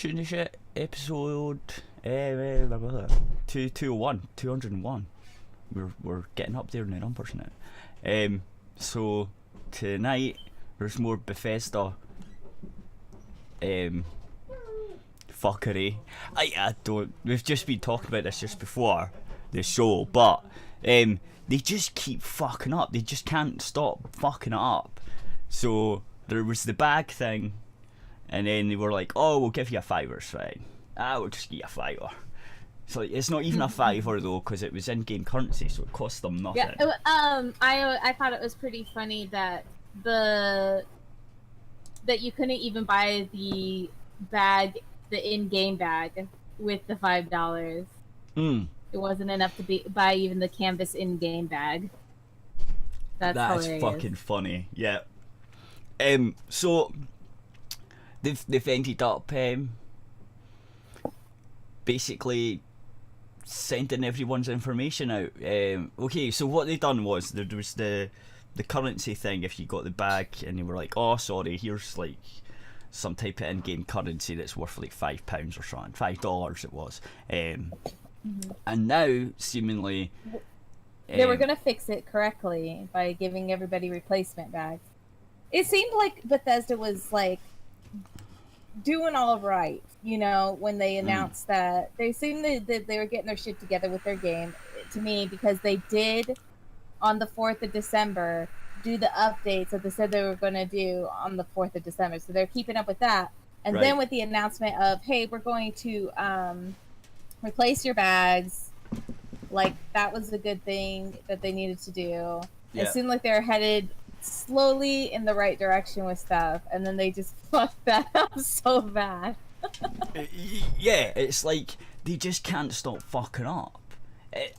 Shooting Shit episode 201. We're getting up there in the numbers now. So tonight there's more Bethesda fuckery. I don't. We've just been talking about this just before the show, but they just keep fucking up. They just can't stop fucking it up. So there was the bag thing, and then they were like, "Oh, we'll give you a $5, fine. We'll just give you a $5." So it's not even a $5 though, because it was in-game currency, so it cost them nothing. Yeah. I thought it was pretty funny that you couldn't even buy the bag, the in-game bag, with the $5. It wasn't enough to buy even the canvas in-game bag. That's hilarious. Fucking funny. Yeah. So they've ended up basically sending everyone's information out. Okay, so what they done was there was the currency thing. If you got the bag and they were like, "Oh, sorry, here's like some type of in-game currency that's worth like £5 or something, $5 it was." And now seemingly they were gonna fix it correctly by giving everybody replacement bags. It seemed like Bethesda was like doing all right, you know, when they announced that. They seemed that they were getting their shit together with their game, to me, because they did on the 4th of December do the updates that they said they were going to do on the 4th of December. So they're keeping up with that. And then with the announcement of, hey, we're going to replace your bags, like that was a good thing that they needed to do. Yeah. It seemed like they were headed slowly in the right direction with stuff, and then they just fucked that up so bad. Yeah, it's like they just can't stop fucking up.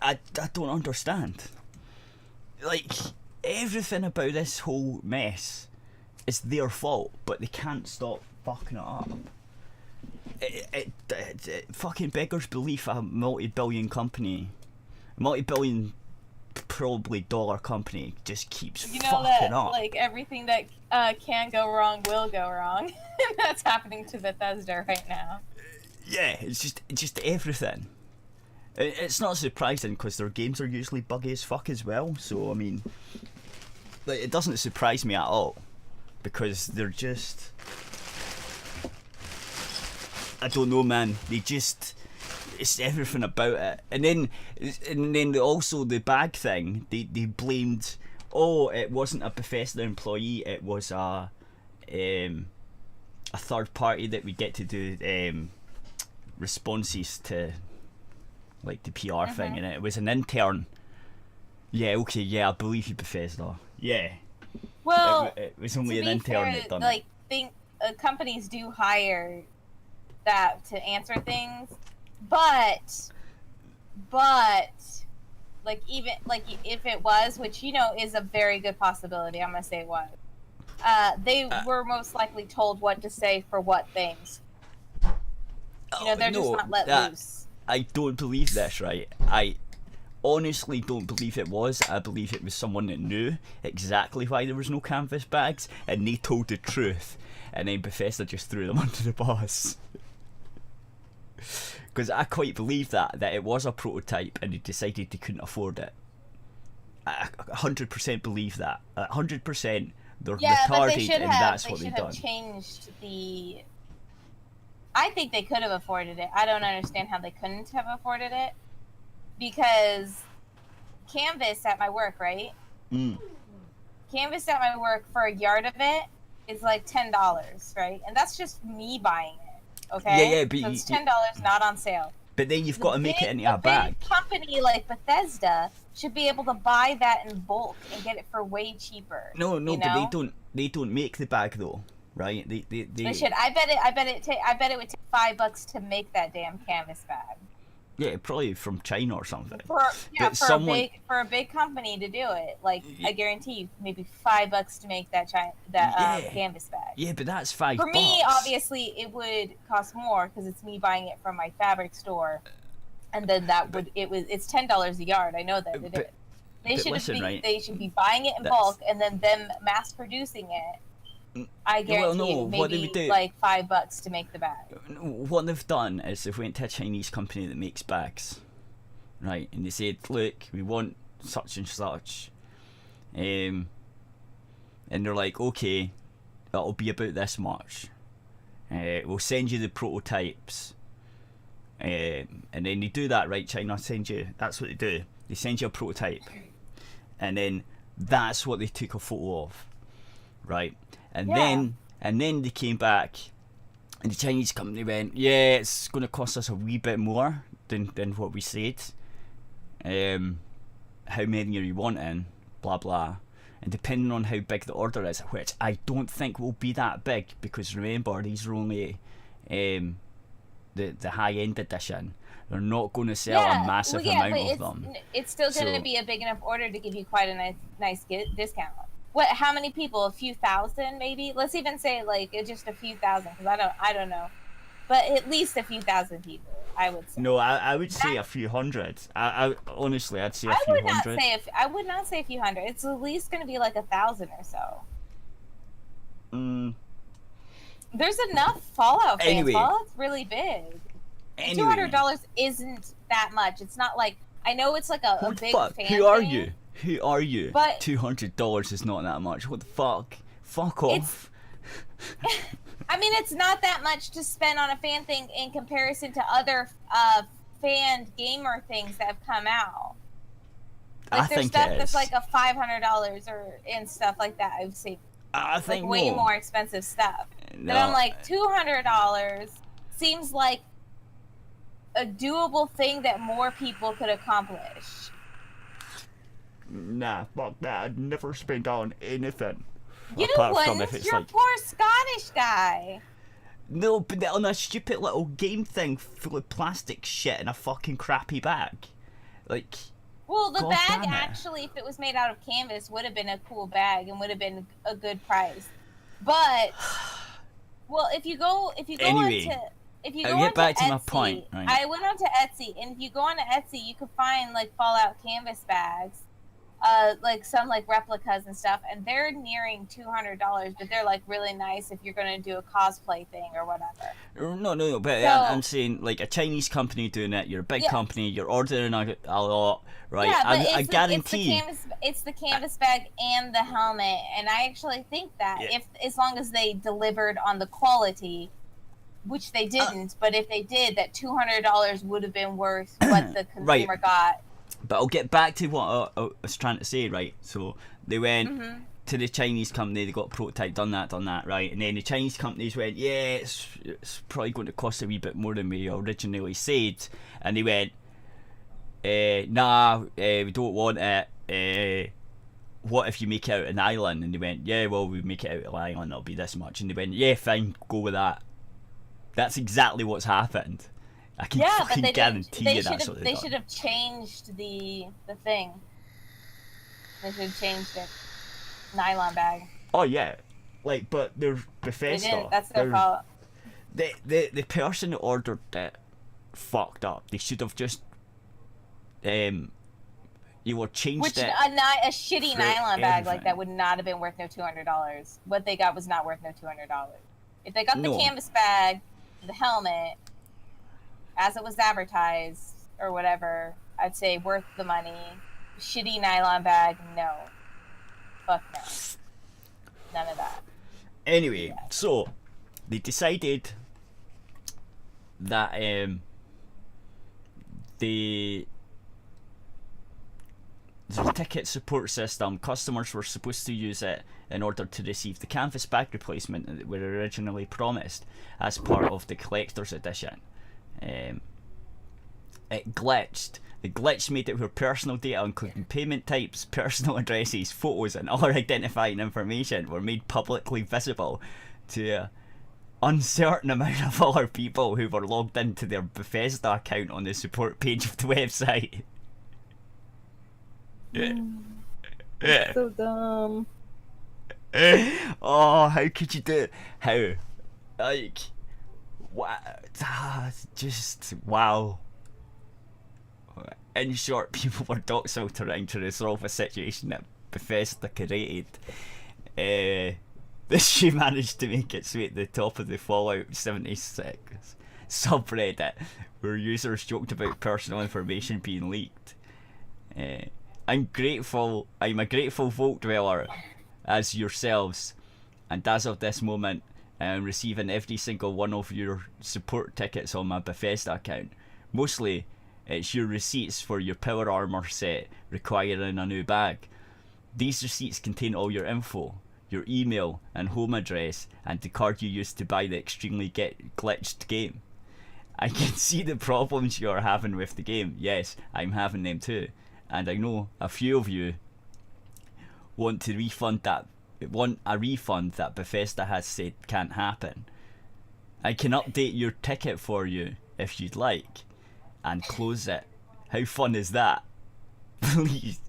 I don't understand. Like, everything about this whole mess is their fault, but they can't stop fucking it up. It fucking beggars belief a multi-billion probably dollar company just keeps fucking up. Like, everything that can go wrong will go wrong. That's happening to Bethesda right now. Yeah, it's just everything. It's not surprising because their games are usually buggy as fuck as well. So I mean, like, it doesn't surprise me at all because they're just, I don't know, man. It's everything about it. And then also the bag thing. They blamed, oh, it wasn't a Bethesda employee. It was a third party that we get to do responses to, like the PR thing, and it was an intern. Yeah, okay, yeah, I believe you, Bethesda. Yeah. Well, it was only an intern that done it. Companies do hire that to answer things, but like, even like if it was, which, you know, is a very good possibility, I'm gonna say it was. They were most likely told what to say for what things. You know, they're just not let loose. I don't believe this, right? I honestly don't believe it was. I believe it was someone that knew exactly why there was no canvas bags, and they told the truth, and then Bethesda just threw them under the bus. Because I quite believe that it was a prototype and they decided they couldn't afford it. I 100% believe that. 100% they're retarded, and that's what they've done. They should have changed the... I think they could have afforded it. I don't understand how they couldn't have afforded it. Because canvas at my work, right? Canvas at my work for a yard of it is like $10, right? And that's just me buying it, okay? Yeah, but so it's $10, not on sale. But then you've got to make it into a bag. A company like Bethesda should be able to buy that in bulk and get it for way cheaper. No, but they don't make the bag though. Right? They should. I bet it would take $5 to make that damn canvas bag. Yeah, probably from China or something. For a big company to do it, like, I guarantee you, maybe $5 to make that canvas bag. Yeah, but that's $5. For me, obviously, it would cost more because it's me buying it from my fabric store, and then it's $10 a yard. I know that it is. They should be buying it in bulk and then them mass producing it I guarantee no, what they maybe would do, like $5 to make the bag. what they've done is they've went to a Chinese company that makes bags, right? And they said, look, we want such and such, and they're like, okay, that'll be about this much. We'll send you the prototypes, and then they do that, right? China send you. That's what they do. They send you a prototype, and then that's what they took a photo of, right? And then they came back, and the Chinese company went, yeah, it's going to cost us a wee bit more than what we said. How many are you wanting? Blah blah. And depending on how big the order is, which I don't think will be that big, because remember, these are only the high end edition. They're not going to sell a massive amount of them. It's still going to be a big enough order to give you quite a nice discount. What? How many people? A few thousand, maybe. Let's even say like just a few thousand, because I don't know, but at least a few thousand people, I would say. No, I would say a few hundred. I honestly, I'd say a few hundred. I would not say a few hundred. It's at least going to be like 1,000 or so. There's enough Fallout fans. Anyway. Fallout's really big. Anyway. $200 isn't that much. It's not like, I know it's like a big fan Who are thing, you? Who are you? But $200 is not that much. What the fuck? Fuck off. I mean, it's not that much to spend on a fan thing in comparison to other fan gamer things that have come out. Like, I there's think stuff it that's is. like a $500 and stuff like that. I've seen I think like way no. more expensive stuff. No. But I'm like, $200 seems like a doable thing that more people could accomplish. Nah, fuck that. I'd never spend on anything. You Apart from wouldn't. if it's You're like, a poor Scottish guy. no, but on a stupid little game thing full of plastic shit in a fucking crappy bag. Like, Well, the God bag damn it. actually, if it was made out of canvas, would have been a cool bag and would have been a good price. But, well, if you go Anyway, onto, if you I'll go get onto back to Etsy, my point, right. I went onto Etsy, and if you go onto Etsy, you can find like Fallout canvas bags, like some like replicas and stuff, and they're nearing $200, but they're like really nice if you're gonna do a cosplay thing or whatever. No, but So- I'm saying, like, a Chinese company doing it, you're a big company, you're ordering a lot, right? Yeah, but I guarantee. it's the canvas bag and the helmet, and I actually think that as long as they delivered on the quality, which they didn't, but if they did, that $200 would have been worth what the consumer got. But I'll get back to what I was trying to say, right? So they went to the Chinese company, they got a prototype, done that, right? And then the Chinese companies went, yeah, it's probably going to cost a wee bit more than we originally said. And they went, nah, we don't want it. What if you make it out an island? And they went, yeah, well, we make it out an island, it'll be this much. And they went, yeah, fine, go with that. That's exactly what's happened. I can fucking guarantee you that's what they should have changed the thing. They should have changed it. Nylon bag. Oh yeah, like, but they're Bethesda. They didn't. That's their fault. The person that ordered it fucked up. They should have just changed it. A shitty for nylon bag like everything. that would not have been worth no $200. What they got was not worth no $200. If they got the No. canvas bag, the helmet, as it was advertised or whatever, I'd say worth the money. Shitty nylon bag, no. Fuck no. None of that. Anyway, so they decided that the ticket support system, customers were supposed to use it in order to receive the canvas bag replacement that were originally promised as part of the collector's edition. It glitched. The glitch made it where personal data, including payment types, personal addresses, photos, and other identifying information, were made publicly visible to an uncertain amount of other people who were logged into their Bethesda account on the support page of the website. So dumb. Oh, how could you do it? How? Like, what? Just wow. In short, people were doxxed trying to resolve a situation that Bethesda created. She managed to make its way to the top of the Fallout 76 subreddit, where users joked about personal information being leaked. I'm a grateful Vault dweller as yourselves, and as of this moment, I am receiving every single one of your support tickets on my Bethesda account. Mostly, it's your receipts for your power armor set requiring a new bag. These receipts contain all your info, your email and home address, and the card you used to buy the extremely glitched game. I can see the problems you are having with the game. Yes, I'm having them too. And I know a few of you want a refund that Bethesda has said can't happen. I can update your ticket for you if you'd like, and close it. How fun is that? Please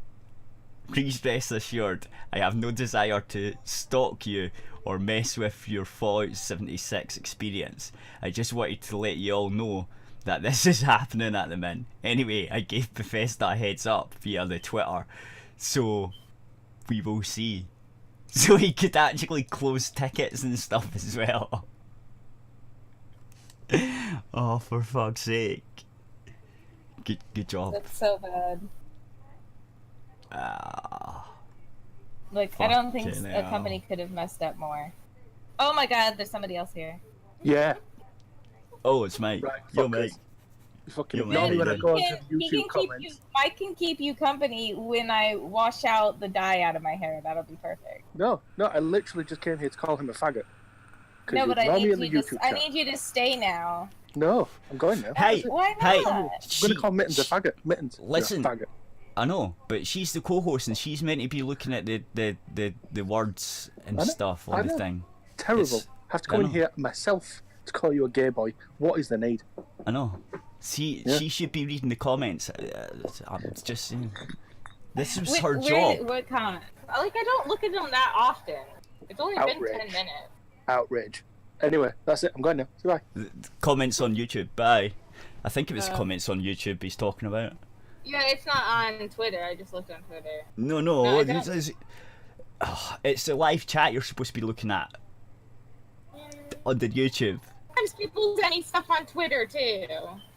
rest assured, I have no desire to stalk you or mess with your Fallout 76 experience. I just wanted to let you all know that this is happening at the minute. Anyway, I gave Bethesda a heads up via the Twitter, so we will see. So he could actually close tickets and stuff as well. Oh, for fuck's sake. Good job. That's so bad. Like, I don't think a company could have messed up more. Oh my god, there's somebody else here. Yeah. Oh, it's Mike. Right, Yo, Mike. Fucking normally when I go onto YouTube comments. Mike can keep you company when I wash out the dye out of my hair. That'll be perfect. No, I literally just came here to call him a faggot. No, but I need you to stay now. No, I'm going now. Hey, why not? hey, I'm gonna call Mittens a faggot. Mittens, listen, faggot. I know, but she's the co-host and she's meant to be looking at the words and stuff on the thing. Terrible. Have to come in here myself to call you a gay boy. What is the need? I know. See, she should be reading the comments. I'm just saying. This was her job. What comment? Like, I don't look at them that often. It's only been 10 minutes. Outrage. Anyway, that's it. I'm going now. Goodbye. Comments on YouTube. Bye. I think it was comments on YouTube he's talking about. Yeah, it's not on Twitter. I just looked on Twitter. No. It's the live chat you're supposed to be looking at on the YouTube. Sometimes people send stuff on Twitter too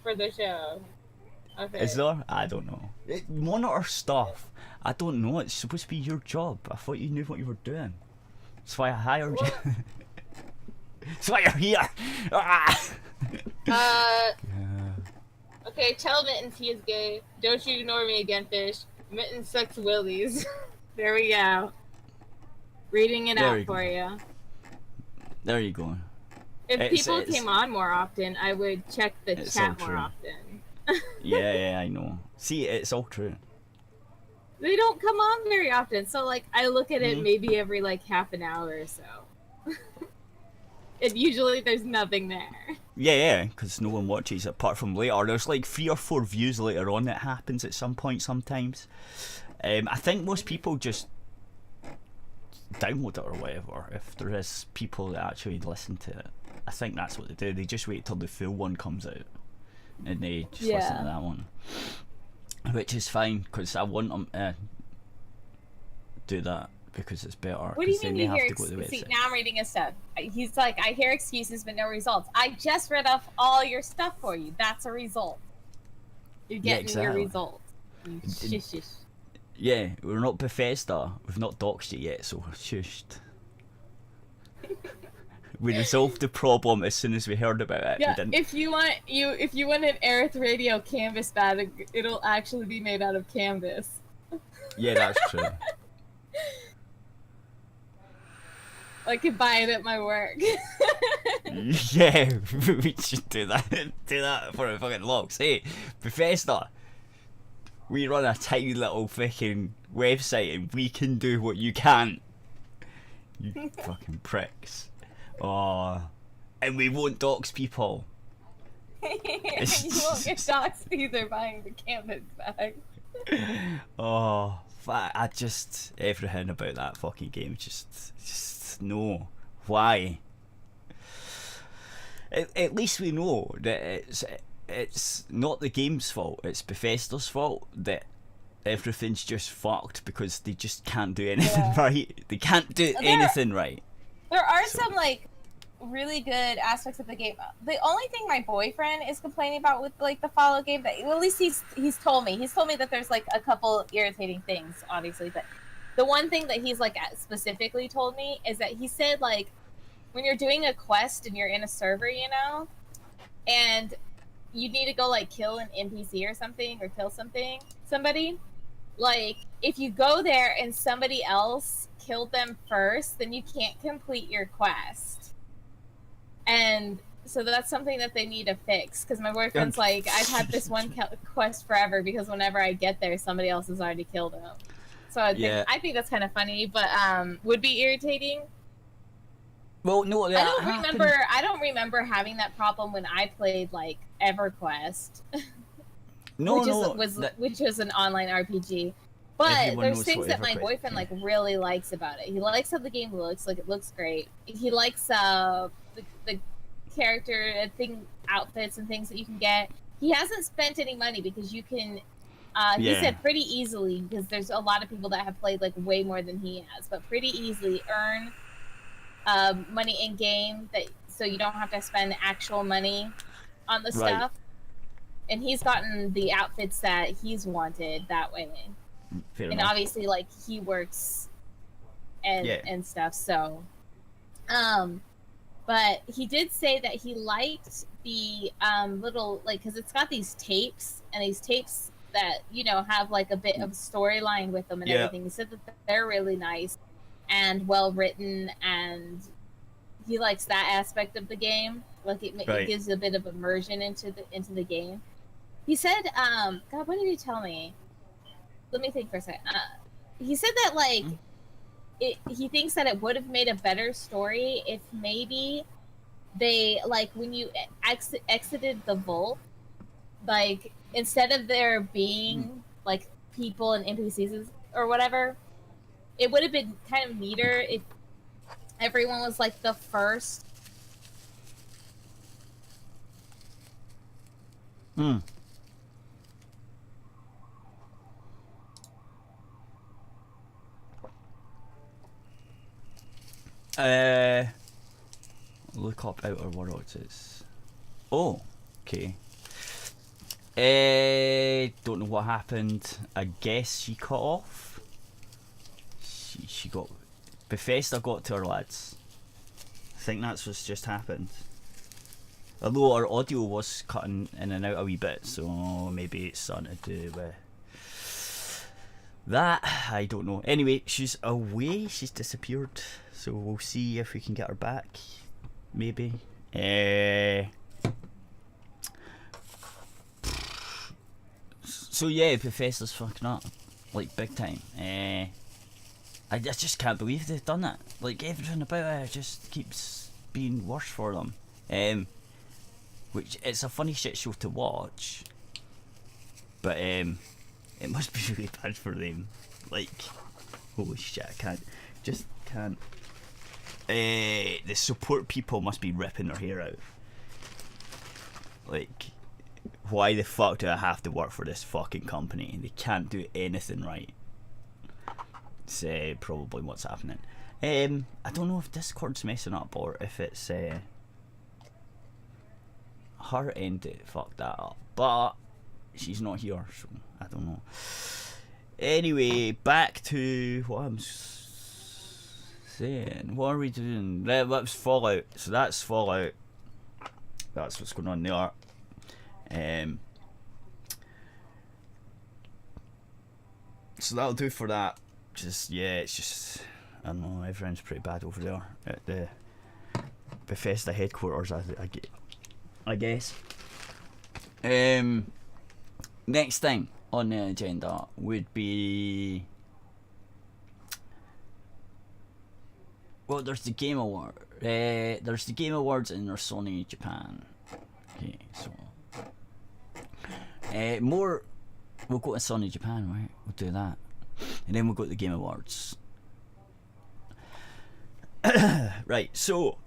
for the show. Okay. Is there? I don't know. Monitor stuff. I don't know. It's supposed to be your job. I thought you knew what you were doing. That's why I hired you. That's why you're here. Okay, tell Mittens he is gay. Don't you ignore me again, fish. Mittens sucks willies. There we go. Reading it out for you. There you go. If people came on more often, I would check the chat more often. yeah, I know. See, it's all true. They don't come on very often, so like I look at it maybe every like half an hour or so. And usually there's nothing there. Yeah, because no one watches apart from later. There's like 3 or 4 views later on that happens at some point sometimes. I think most people just download it or whatever if there is people that actually listen to it. I think that's what they do. They just wait till the full one comes out and they just listen to that one. Which is fine, because I want them to do that. Because it's better. What do you mean you hear excuses? See, now I'm reading his stuff. He's like, I hear excuses but no results. I just read off all your stuff for you. That's a result. You're getting your results. You shish. Yeah, we're not Bethesda. We've not doxed it yet, so shushed. We resolved the problem as soon as we heard about it. Yeah, if you want an Aerith Radio canvas bag, it'll actually be made out of canvas. Yeah, that's true. I could buy it at my work. Yeah, we should do that. Do that for a fucking logs. Hey, Bethesda, we run a tiny little fucking website and we can do what you can't. You fucking pricks. Oh, and we won't dox people. You won't get doxed either buying the canvas bag. Oh, I just everything about that fucking game just no. Why? At least we know that it's not the game's fault. It's Bethesda's fault that everything's just fucked because they just can't do anything right. They can't do anything right. There are some like really good aspects of the game. The only thing my boyfriend is complaining about with like the follow game, that well, at least he's told me that there's like a couple irritating things, obviously, but the one thing that he's like specifically told me is that he said like when you're doing a quest and you're in a server, you know, and you need to go like kill an NPC or something, or kill somebody, like if you go there and somebody else killed them first, then you can't complete your quest. And so that's something that they need to fix, because my boyfriend's like, I've had this one quest forever because whenever I get there, somebody else has already killed him. So I think that's kind of funny, but would be irritating. Well, no, I don't remember having that problem when I played like EverQuest. Which was an online RPG. But there's things that my boyfriend like really likes about it. He likes how the game looks, like it looks great. He likes the character outfits and things that you can get. He hasn't spent any money because you can he said pretty easily, because there's a lot of people that have played like way more than he has, but pretty easily earn money in game, so you don't have to spend actual money on the stuff. And he's gotten the outfits that he's wanted that way. Fair and enough. Obviously like he works and stuff, so but he did say that he liked the little, like, because it's got these tapes, and these tapes that, you know, have like a bit of storyline with them and everything. He said that they're really nice and well written, and he likes that aspect of the game. Like it gives a bit of immersion into the game. He said, God, what did he tell me? Let me think for a second. He said that like he thinks that it would have made a better story if maybe they, like, when you exited the vault, like instead of there being like people and NPCs or whatever, it would have been kind of neater if everyone was like the first. Look up Outer Worlds. Oh, okay. Don't know what happened. I guess she cut off. She got... Bethesda got to her, lads. I think that's what's just happened. Although our audio was cutting in and out a wee bit, so maybe it's something to do with that. I don't know. Anyway, she's away. She's disappeared. So we'll see if we can get her back. Maybe. So yeah, Bethesda's fucking up. Like, big time. I just can't believe they've done that. Like, everything about it just keeps being worse for them. Which, it's a funny shit show to watch. But, it must be really bad for them. Like, holy shit, I can't. The support people must be ripping their hair out. Like, why the fuck do I have to work for this fucking company? They can't do anything right. It's probably what's happening. I don't know if Discord's messing up or if it's her end that fucked that up. But she's not here, so I don't know. Anyway, back to what I'm saying. What are we doing? That was Fallout. So that's Fallout. That's what's going on there. So that'll do for that. Just, yeah, it's just, I don't know, everyone's pretty bad over there at the Bethesda headquarters, I guess. Next thing on the agenda would be, well, there's the Game Award. There's the Game Awards and there's Sony Japan. Okay, so more. We'll go to Sony Japan, right? We'll do that, and then we'll go to the Game Awards. Right. So,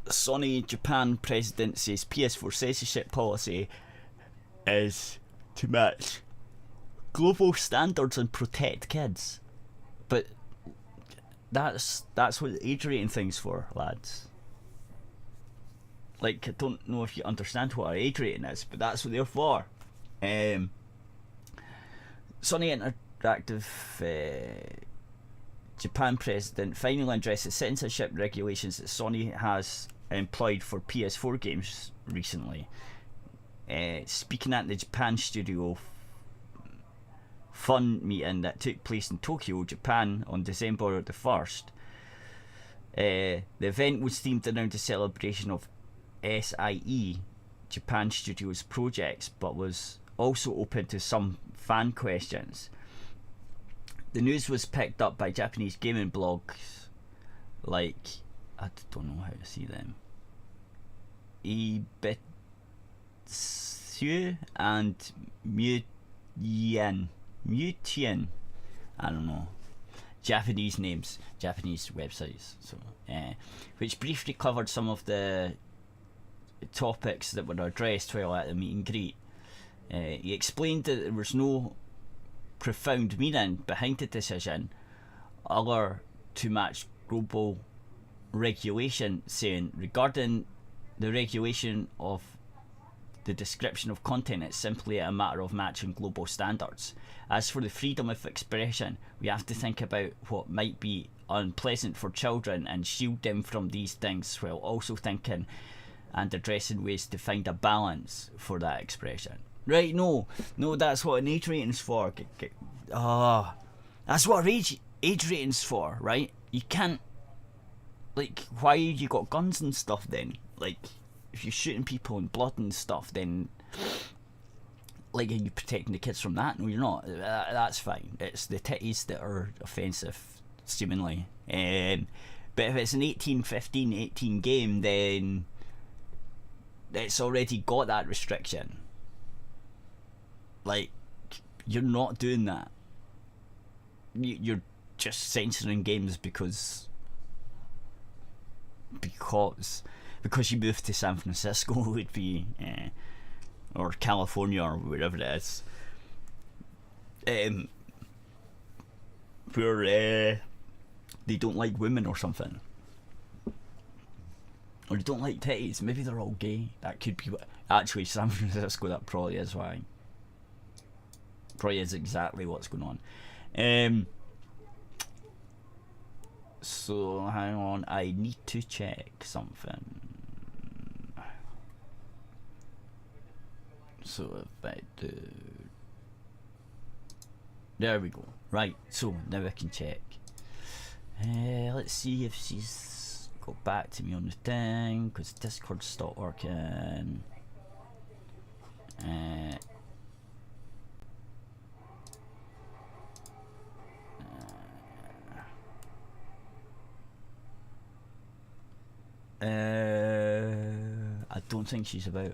Sony Japan president says PS4 censorship policy is to match global standards and protect kids, but that's what the age rating thing's for, lads. Like, I don't know if you understand what our age rating is, but that's what they're for. Sony Interactive Japan president finally addressed the censorship regulations that Sony has employed for PS4 games recently. Speaking at the Japan Studio Fun meeting that took place in Tokyo, Japan on December the 1st, the event was themed around the celebration of SIE, Japan Studios projects, but was also open to some fan questions. The news was picked up by Japanese gaming blogs like, I don't know how to see them, Ibetsu and Mutian, I don't know, Japanese names, Japanese websites, so which briefly covered some of the topics that were addressed while at the meet and greet. He explained that there was no profound meaning behind the decision other to match global regulation, saying, regarding the regulation of the description of content, it's simply a matter of matching global standards. As for the freedom of expression, we have to think about what might be unpleasant for children and shield them from these things, while also thinking and addressing ways to find a balance for that expression. Right, no, that's what an age rating's for. That's what age rating's for, right? You can't, like, why you got guns and stuff then? Like, if you're shooting people and blood and stuff, then, like, are you protecting the kids from that? No, you're not. That's fine. It's the titties that are offensive, seemingly. But if it's an 18 game, then it's already got that restriction. Like, you're not doing that. You're just censoring games because you moved to San Francisco would be, or California or wherever it is, where they don't like women or something, or they don't like titties. Maybe they're all gay. That could be what. Actually, San Francisco, that probably is why. Probably is exactly what's going on. So hang on, I need to check something. So if I do, there we go. Right, so now I can check. Let's see if she's got back to me on the thing, because Discord stopped working. I don't think she's about.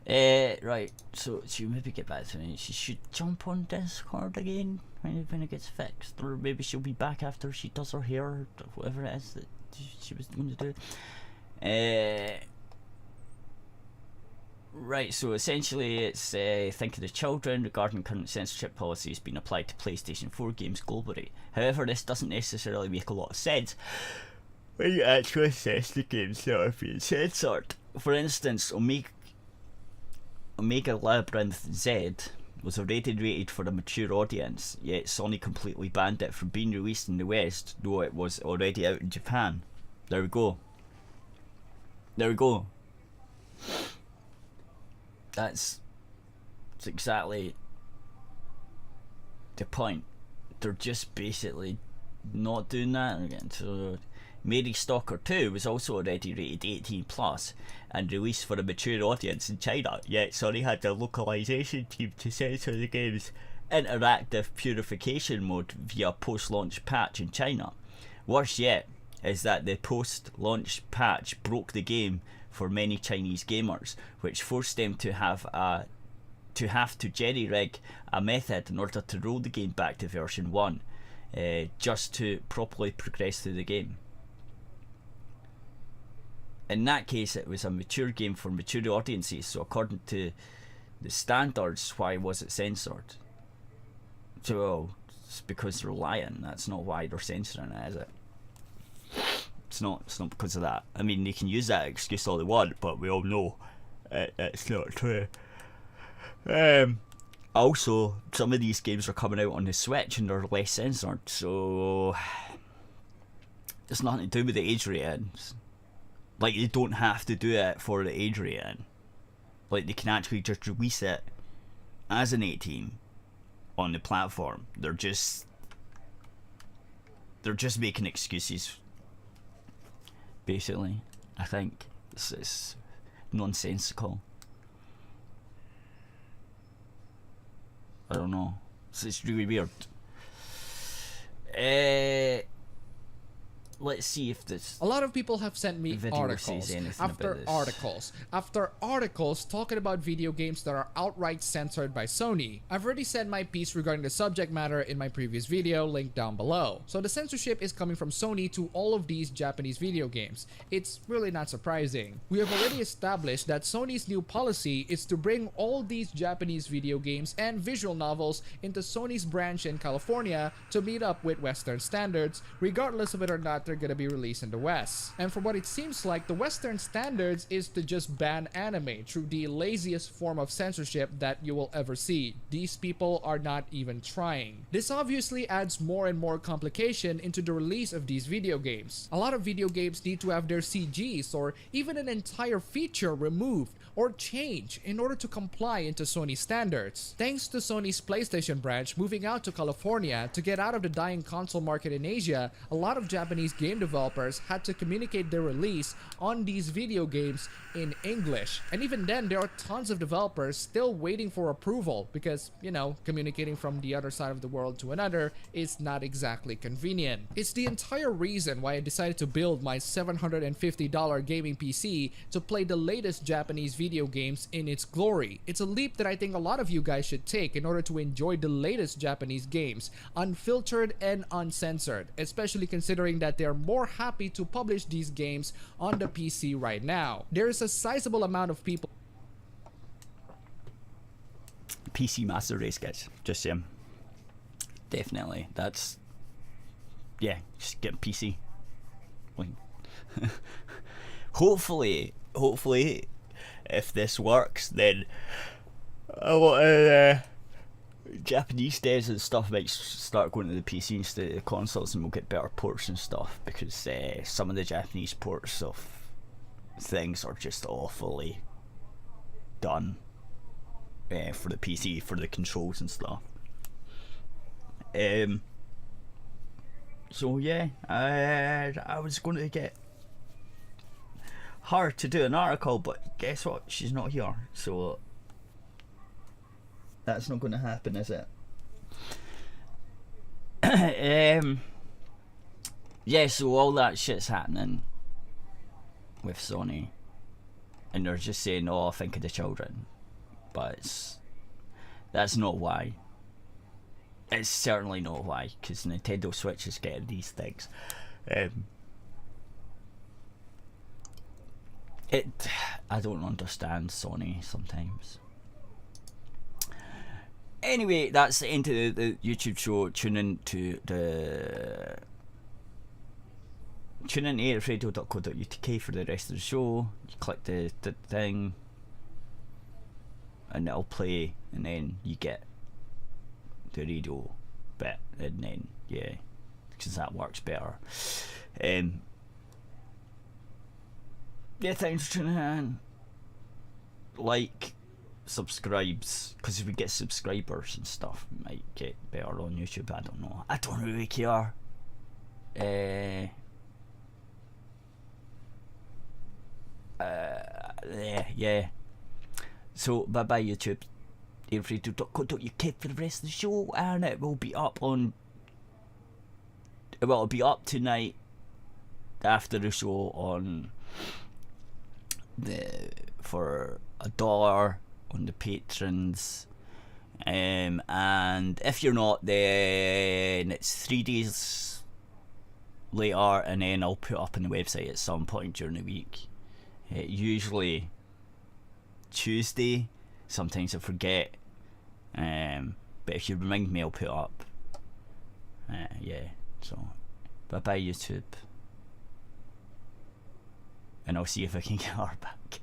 Right, so she'll maybe get back to me. She should jump on Discord again when it gets fixed, or maybe she'll be back after she does her hair, or whatever it is that she was going to do. Right, so essentially it's think of the children regarding current censorship policies being applied to PlayStation 4 games globally. However, this doesn't necessarily make a lot of sense when you actually assess the games that are being censored. For instance, Omega Labyrinth Z was already rated for a mature audience, yet Sony completely banned it from being released in the West, though it was already out in Japan. There we go. That's exactly the point. They're just basically not doing that again. So Mary Stalker 2 was also already rated 18 plus and released for a mature audience in China, yet Sony had their localization team to censor the game's interactive purification mode via post-launch patch in China. Worse yet is that the post-launch patch broke the game for many Chinese gamers, which forced them to have to jerry-rig a method in order to roll the game back to version 1, just to properly progress through the game. In that case, it was a mature game for mature audiences, so according to the standards, why was it censored? So, well, it's because they're lying. That's not why they're censoring it, is it? It's not because of that. I mean, they can use that excuse all they want, but we all know it's not true. Also, some of these games are coming out on the Switch and they're less censored, so it's nothing to do with the age ratings. Like, they don't have to do it for the age rating. Like, they can actually just release it as an 18 on the platform. They're just making excuses, basically. I think it's nonsensical. I don't know. It's really weird. Let's see if this. A lot of people have sent me articles after articles talking about video games that are outright censored by Sony. I've already said my piece regarding the subject matter in my previous video, linked down below. So the censorship is coming from Sony to all of these Japanese video games. It's really not surprising. We have already established that Sony's new policy is to bring all these Japanese video games and visual novels into Sony's branch in California to meet up with Western standards, regardless of whether or not they're gonna be released in the West. And from what it seems like, the Western standards is to just ban anime through the laziest form of censorship that you will ever see. These people are not even trying. This obviously adds more and more complication into the release of these video games. A lot of video games need to have their CGs or even an entire feature removed or changed in order to comply into Sony standards. Thanks to Sony's PlayStation branch moving out to California to get out of the dying console market in Asia, a lot of Japanese game developers had to communicate their release on these video games in English. And even then, there are tons of developers still waiting for approval because, you know, communicating from the other side of the world to another is not exactly convenient. It's the entire reason why I decided to build my $750 gaming PC to play the latest Japanese video games in its glory. It's a leap that I think a lot of you guys should take in order to enjoy the latest Japanese games, unfiltered and uncensored, especially considering that they're more happy to publish these games on the PC right now. There is a sizable amount of people. PC Master Race, guys. Just saying. Definitely. That's. Yeah, just get a PC. Like, hopefully, if this works, then a lot of Japanese devs and stuff might start going to the PC instead of the consoles, and we'll get better ports and stuff, because some of the Japanese ports of things are just awfully done for the PC, for the controls and stuff. So yeah, I was going to get her to do an article, but guess what? She's not here, so that's not going to happen, is it? Yeah, so all that shit's happening with Sony, and they're just saying, "Oh, think of the children," but that's not why. It's certainly not why, because Nintendo Switch is getting these things. I don't understand Sony sometimes. Anyway, that's the end of the YouTube show. Tune in to aerithradio.co.uk for the rest of the show. You click the thing and it'll play, and then you get the radio bit, and then yeah, because that works better. Yeah, thanks for tuning in. Like, subscribes, because if we get subscribers and stuff, we might get better on YouTube. I don't know. I don't really care. Yeah. So bye bye YouTube. aerithradio.co.uk for the rest of the show, and it will be up on. Well, it'll be up tonight after the show on for $1 on the patrons, and if you're not, then it's 3 days later, and then I'll put up on the website at some point during the week. Usually Tuesday. Sometimes I forget, but if you remind me, I'll put it up. Yeah, so bye bye YouTube. and I'll see if I can get her back.